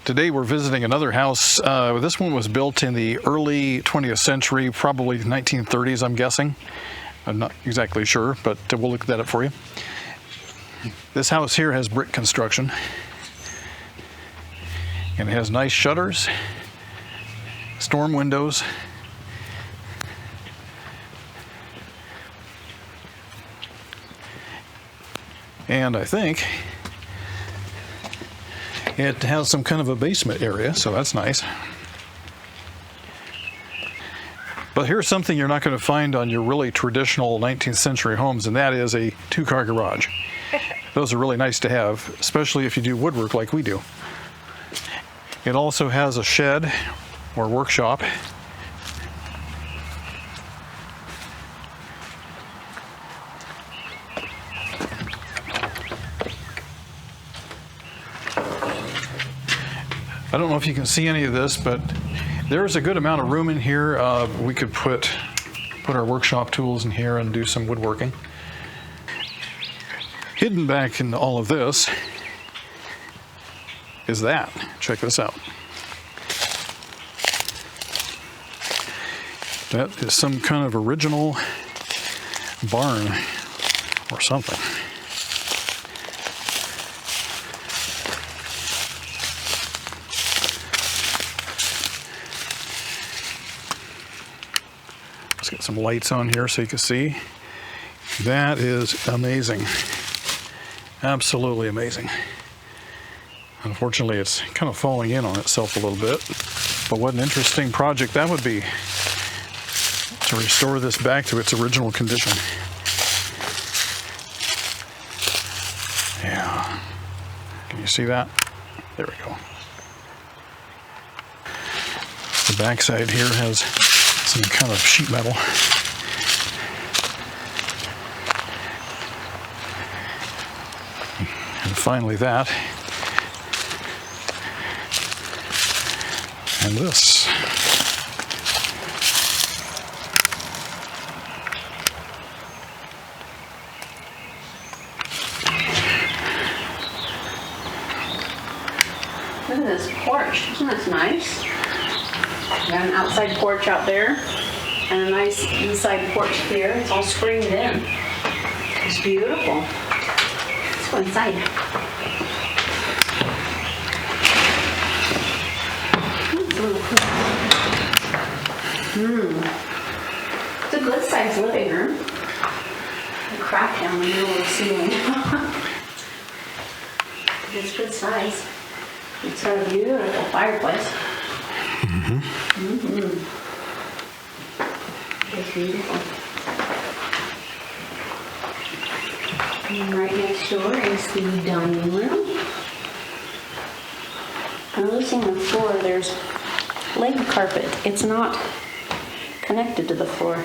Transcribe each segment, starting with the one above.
Today we're visiting another house. This one was built in the early 20th century, probably 1930s, I'm guessing. I'm not exactly sure, but we'll look that up for you. This house here has brick construction, and it has nice shutters, storm windows, and I think it has some kind of a basement area, so that's nice. But here's something you're not going to find on your really traditional 19th century homes, and that is a two-car garage. Those are really nice to have, especially if you do woodwork like we do. It also has a shed or workshop. I don't know if you can see any of this, but there's a good amount of room in here. We could put our workshop tools in here and do some woodworking. Hidden back in all of this is that. Check this out. That is some kind of original barn or something. Let's get some lights on here so you can see. That is amazing. Absolutely amazing. Unfortunately, it's kind of falling in on itself a little bit. But what an interesting project that would be, to restore this back to its original condition. Yeah. Can you see that? There we go. The backside here has some kind of sheet metal. And finally that. And this. Look at this porch. Isn't this nice? We got an outside porch out there and a nice inside porch here. It's all screened in. It's beautiful. Let's go inside. It's a good sized living room. A crack down the middle of the ceiling. It's good size. It's got a beautiful fireplace. It's beautiful. And right next door is the dining room. I'm noticing on the floor there's leg carpet. It's not connected to the floor.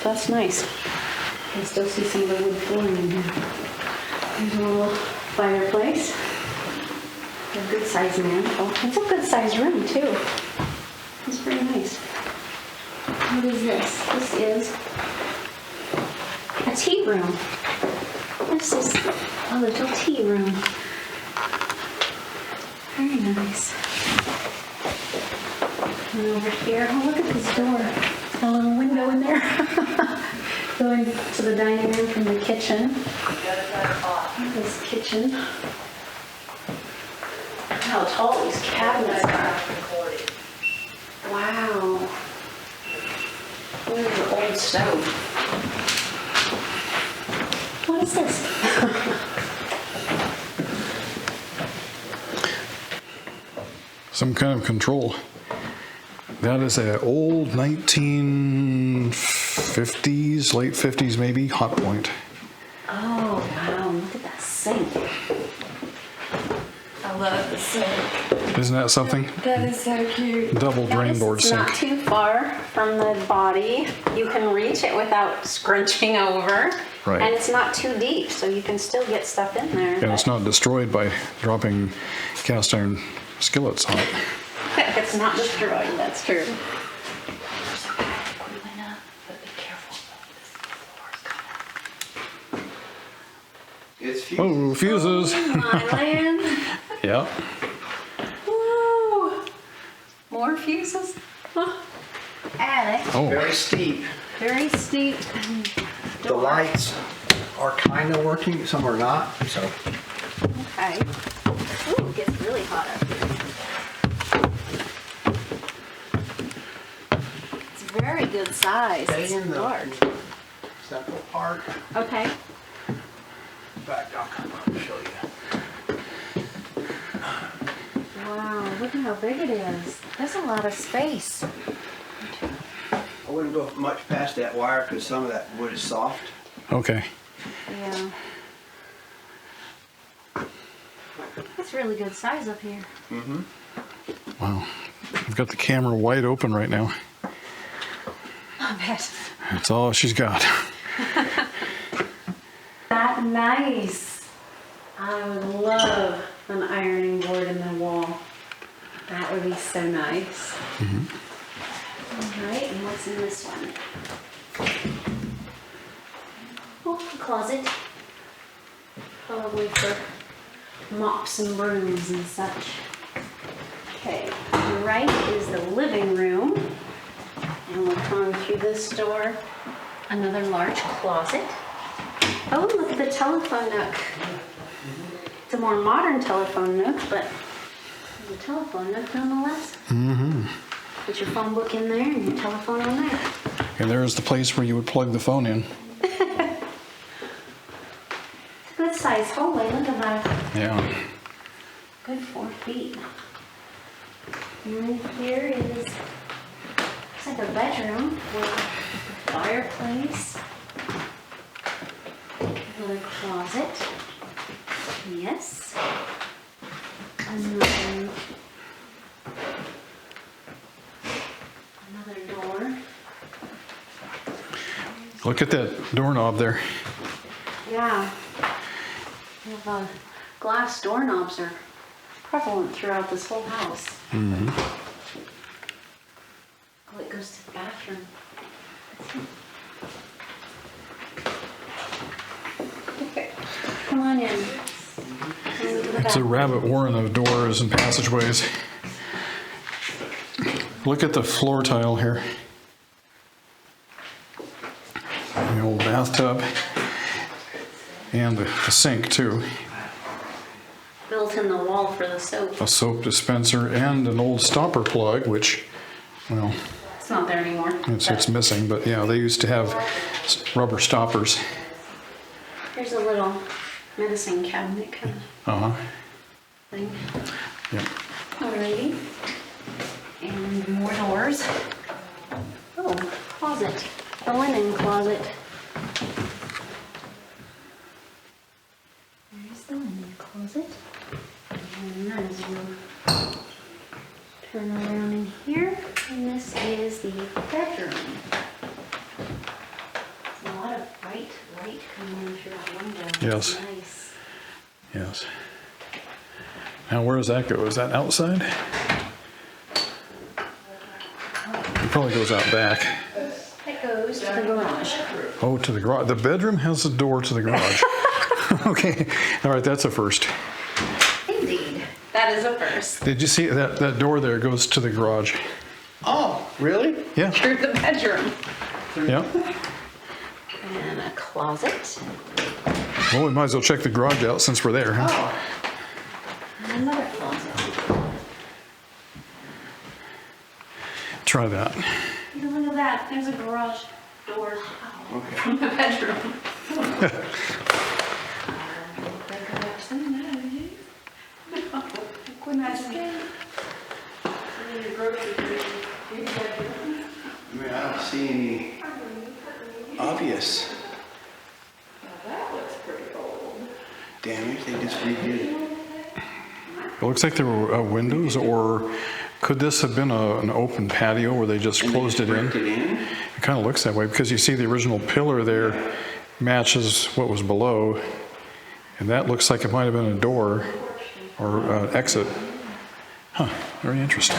So that's nice. I can still see some of the wood flooring in here. There's a little fireplace. A good sized mantle. It's a good sized room too. It's very nice. What is this? This is a tea room. This is a little tea room. Very nice. And over here, oh look at this door. A little window in there. Going to the dining room from the kitchen. This kitchen. Look how tall these cabinets are. Wow. Look at the old stove. What is this? Some kind of control. That is an old 1950s, late 50s maybe, hot point. Oh, wow. Look at that sink. I love the sink. Isn't that something? That is so cute. Double drain board It's sink. not too far from the body. You can reach it without scrunching over. Right. And it's not too deep, so you can still get stuff in there. And it's not destroyed by dropping cast iron skillets on it. It's not destroyed, that's true. Oh, fuses. My land. Yeah. Whoa. fuses. Huh. Attic. Oh, Very steep. Very steep. The door. lights are kind of working, some are not, so. Okay. Ooh, it gets really hot up here. It's very good size. Stay It's in the- large. Central part. Okay. In fact, I'll come up and show you. Wow, look at how big it is. There's a lot of space. I wouldn't go much past that wire because some of that wood is soft. okay. Yeah. It's really good size up here. Wow. I've got the camera wide open right now. I bet. That's all she's got. That nice. I would love an ironing board in the wall. That would be so nice. All right, and what's in this one? Oh, a closet. Probably for mops and brooms and such. Okay, on the right is the living room. And we'll come through this door. Another large closet. Oh, look at the telephone nook. It's a more modern telephone nook, but it's a telephone nook nonetheless. Put your phone book in there and your telephone on there. And there's the place where you would plug the phone in. It's a good size hallway. Look at that. Yeah. Good 4 feet. And then here is, looks like a bedroom with a fireplace. Another closet. Yes. Another door. Look at that doorknob there. Yeah. We have glass doorknobs are prevalent throughout this whole house. Oh, it goes to the bathroom. Okay. Come on in. Come into the It's a bathroom. rabbit warren of doors and passageways. Look at the floor tile here. The old bathtub. And the sink too. Built in the wall for the soap. A soap dispenser and an old stopper plug, which, well, It's not there anymore. it's missing, but yeah, they used to have rubber stoppers. Here's a little medicine cabinet kind of Uh-huh. thing. Yep. Alrighty. And more doors. Oh, closet. The linen closet. There's the linen closet. And then as you turn around in here, and this is the bedroom. There's a lot of bright light coming in through that window. Yes. It's nice. Yes. Now, where does that go? Is that outside? It probably goes out back. It goes to the garage. Oh, to the garage. The bedroom has a door to the garage. Okay. All right, that's a first. Indeed. That is a first. Did you see that door there goes to the garage? Oh, really? Yeah. Through the bedroom. Yeah. And a closet. Well, we might as well check the garage out since we're there. Huh? Oh, And another closet. Try that. Look at that. There's a garage door from the bedroom. I mean, I don't see any obvious damage. They just redid it. It looks like there were windows, or could this have been an open patio where they just closed it in? Bricked it in? It kind of looks that way because you see the original pillar there matches what was below, and that looks like it might have been a door or exit. Huh, very interesting.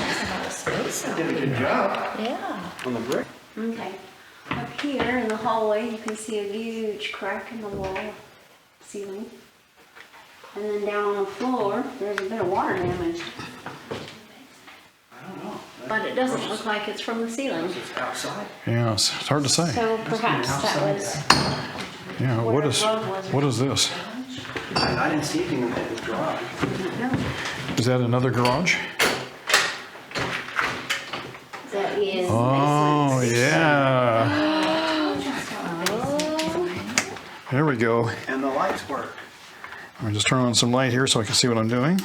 Did a good job Yeah. on the brick. Okay. Up here in the hallway, you can see a huge crack in the wall ceiling. And then down on the floor, there's a bit of water damage. I don't know. but it doesn't look like it's from the ceiling. It's outside. Yeah, it's hard to say. So perhaps that was, Yeah, where the rug was. what is this? I didn't see anything in the garage. Is that another garage? That is. Oh, yeah. There we go. And the lights work. I'll just turn on some light here so I can see what I'm doing.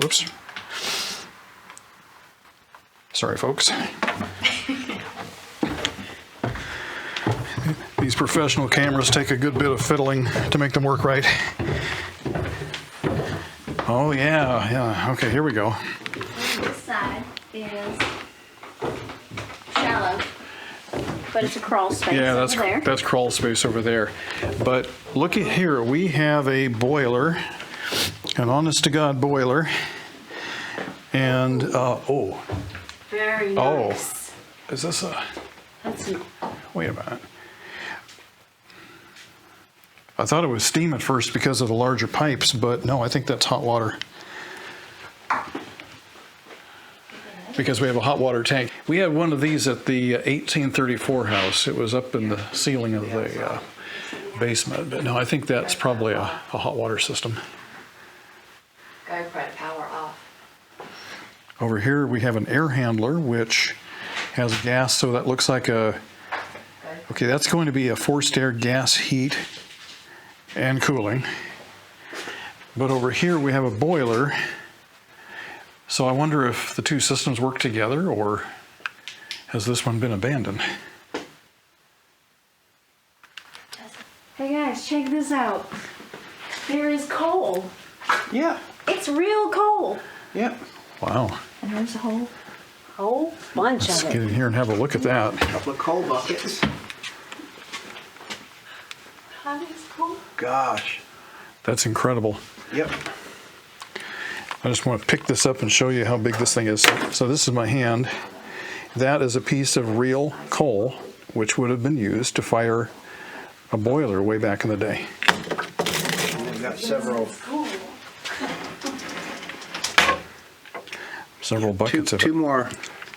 Whoops. Sorry, folks. These professional cameras take a good bit of fiddling to make them work right. Oh, yeah. Okay, here we go. This side is shallow, but it's a crawl space Yeah, over there. that's crawl space over there. But look at here, we have a boiler, an honest-to-God boiler, and, Very Oh. nice. is this a, That's wait a minute. I thought it was steam at first because of the larger pipes, but no, I think that's hot water. Because we have a hot water tank. We had one of these at the 1834 house. It was up in the ceiling of the basement. But no, I think that's probably a hot water system. Go put power off. Over here we have an air handler which has gas, so that looks like okay, that's going to be a forced air gas heat and cooling. But over here we have a boiler. So I wonder if the two systems work together, or has this one been abandoned? Hey guys, check this out. There is coal. Yeah. It's real coal. Yep. Wow. And there's a hole. Whole bunch Let's of get it. in here and have a look at that. Couple of coal buckets. That is cool. Gosh. That's incredible. Yep. I just want to pick this up and show you how big this thing is. So this is my hand. That is a piece of real coal, which would have been used to fire a boiler way back in the day. And they've got several Buckets of two it. more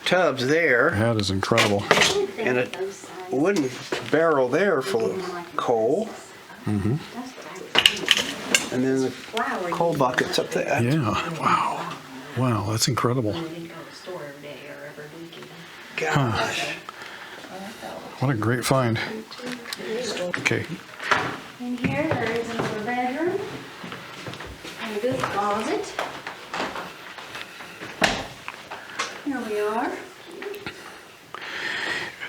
tubs there, That is incredible. and a wooden barrel there full of coal, Mm-hmm. and then the coal buckets up there. Yeah. Wow. Wow, that's incredible. Gosh. What a great find. Okay. In here, there is another bedroom and a good closet. Here we are.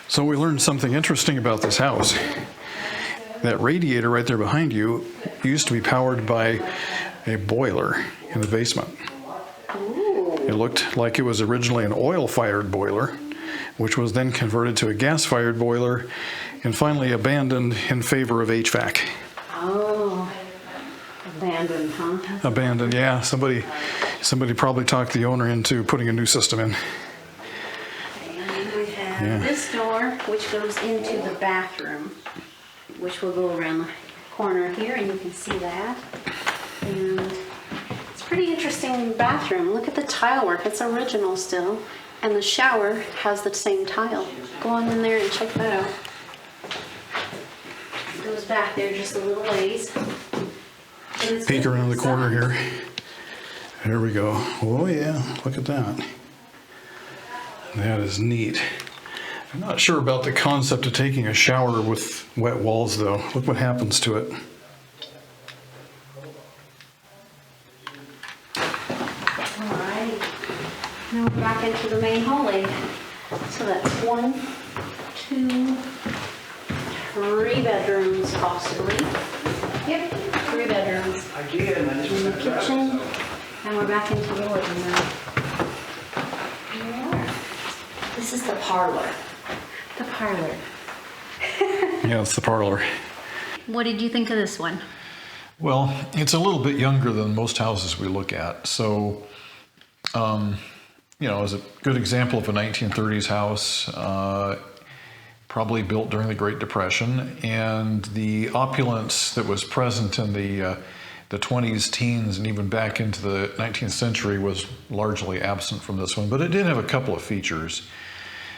So we learned something interesting about this house. That radiator right there behind you used to be powered by a boiler in the basement. It looked like it was originally an oil-fired boiler, which was then converted to a gas-fired boiler and finally abandoned in favor of HVAC. Oh, abandoned, huh? Abandoned, yeah. Somebody probably talked the owner into putting a new system in. And we have Yeah. this door, which goes into the bathroom, which will go around the corner here, and you can see that. And it's a pretty interesting bathroom. Look at the tile work. It's original still. And the shower has the same tile. Go on in there and check that out. It goes back there just a little ways. And it's Peek good around the corner inside. here. There we go. Oh yeah, look at that. That is neat. I'm not sure about the concept of taking a shower with wet walls though. Look what happens to it. Alright. Now we're back into the main hallway. So that's 1, 2, 3 bedrooms possibly. Yep, 3 bedrooms. I did, and I In the just kitchen, and we're back into the living room. Here we are. This is the parlor. The parlor. Yeah, it's the parlor. What did you think of this one? Well, it's a little bit younger than most houses we look at. So, as a good example of a 1930s house, probably built during the Great Depression, and the opulence that was present in the the 20s, teens, and even back into the 19th century was largely absent from this one, but it did have a couple of features.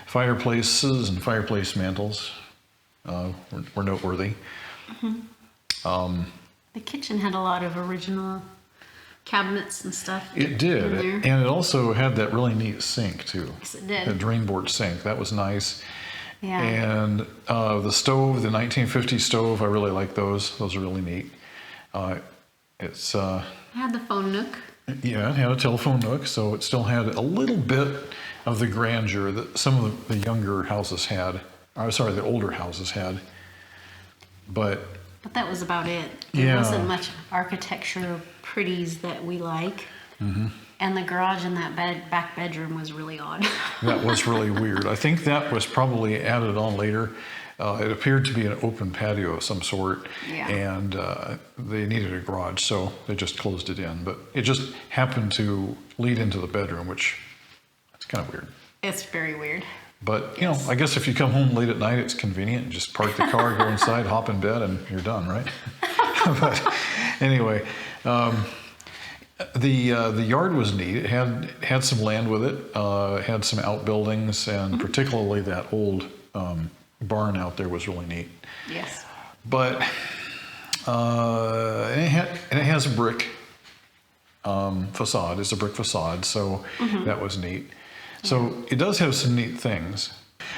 Fireplaces and fireplace mantles were noteworthy. The kitchen had a lot of original cabinets and stuff. It did, in there. and it also had that really neat sink too. Yes, it did. The drain board sink, that was nice. Yeah. And the stove, the 1950 stove, I really like those. Those are really neat. It's It had the phone nook. yeah, it had a telephone nook, so it still had a little bit of the grandeur that some of the younger houses had. I'm sorry, the older houses had. But But that was about it. There Yeah. wasn't much architecture pretties that we like. Mm-hmm. And the garage in that back bedroom was really odd. that was really weird. I think that was probably added on later. It appeared to be an open patio of some sort, Yeah. and they needed a garage, so they just closed it in. But it just happened to lead into the bedroom, which it's kind of weird. It's very weird. But, you know, I guess if you come home late at night, it's convenient. Just park the car, go inside, hop in bed, and you're done, right? But anyway, the yard was neat. It had some land with it, had some outbuildings, and particularly that old barn out there was really neat. Yes. But and it has a brick facade. It's a brick facade, so that was neat. So it does have some neat things.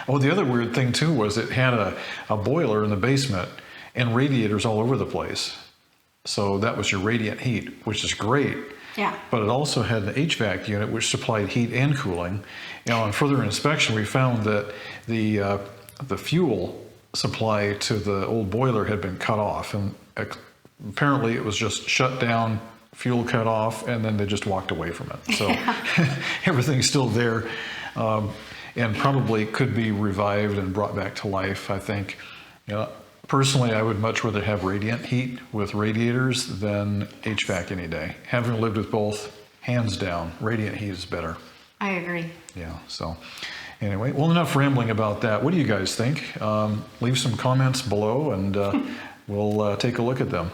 Oh, the other weird thing too was it had a boiler in the basement and radiators all over the place. So that was your radiant heat, which is great. Yeah. But it also had an HVAC unit which supplied heat and cooling. You know, on further inspection, we found that the fuel supply to the old boiler had been cut off, and apparently it was just shut down, fuel cut off, and then they just walked away from it. So everything's still there, and probably could be revived and brought back to life, I think. You know, personally, I would much rather have radiant heat with radiators than HVAC any day. Having lived with both, hands down, radiant heat is better. I agree. Yeah, so anyway, well, enough rambling about that. What do you guys think? Leave some comments below, and we'll take a look at them.